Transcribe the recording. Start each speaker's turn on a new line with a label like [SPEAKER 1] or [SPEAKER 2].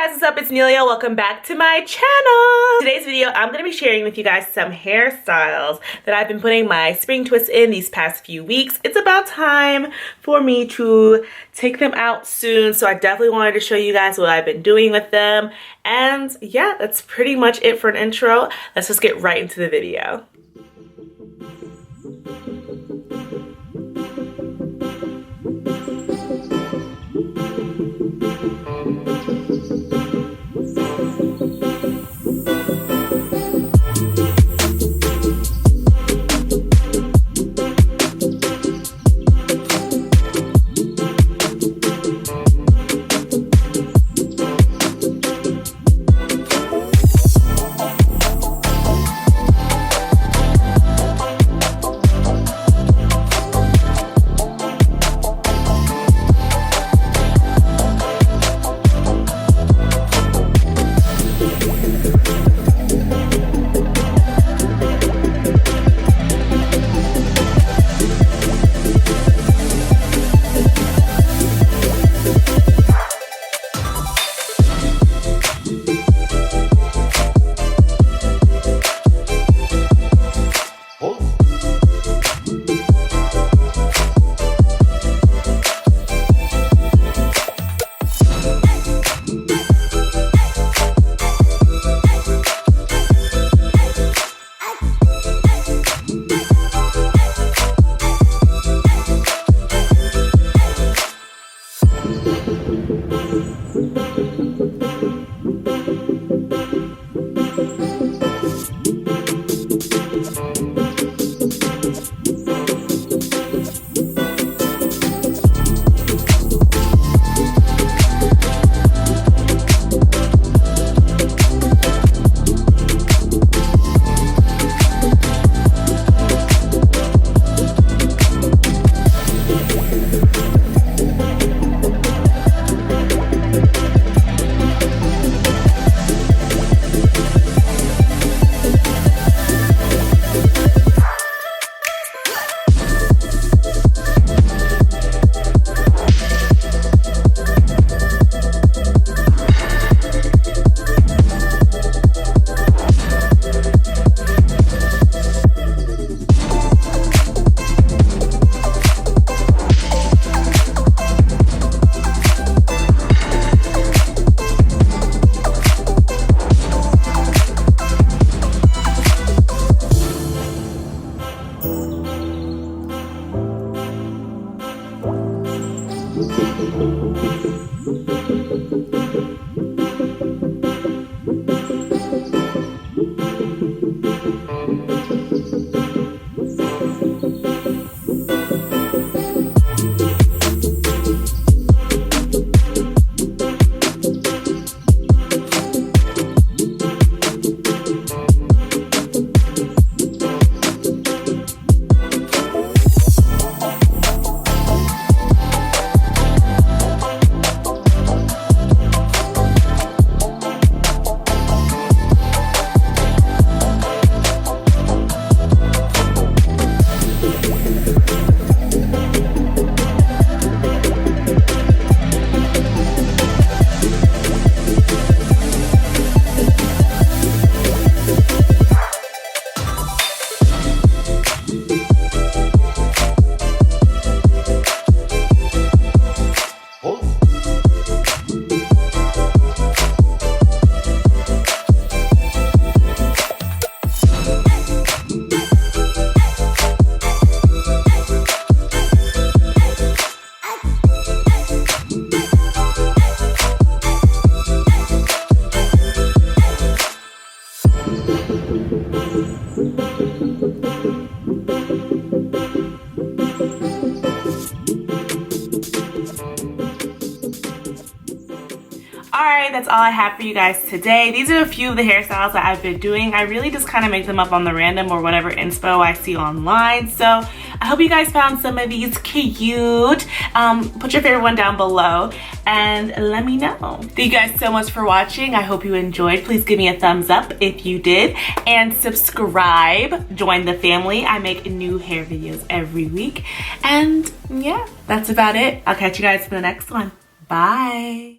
[SPEAKER 1] guys, what's up? It's Nelia. Welcome back to my channel. Today's video, I'm going to be sharing with you guys some hairstyles that I've been putting my spring twists in these past few weeks. It's about time for me to take them out soon, so I definitely wanted to show you guys what I've been doing with them. And yeah, that's pretty much it for an intro. Let's just get right into the video. Alright, that's all I have for you guys today. These are a few of the hairstyles that I've been doing. I really just kind of make them up on the random or whatever inspo I see online. So I hope you guys found some of these cute. Put your favorite one down below and let me know. Thank you guys so much for watching. I hope you enjoyed. Please give me a thumbs up if you did. And subscribe. Join the family. I make new hair videos every week. And yeah, that's about it. I'll catch you guys for the next one. Bye.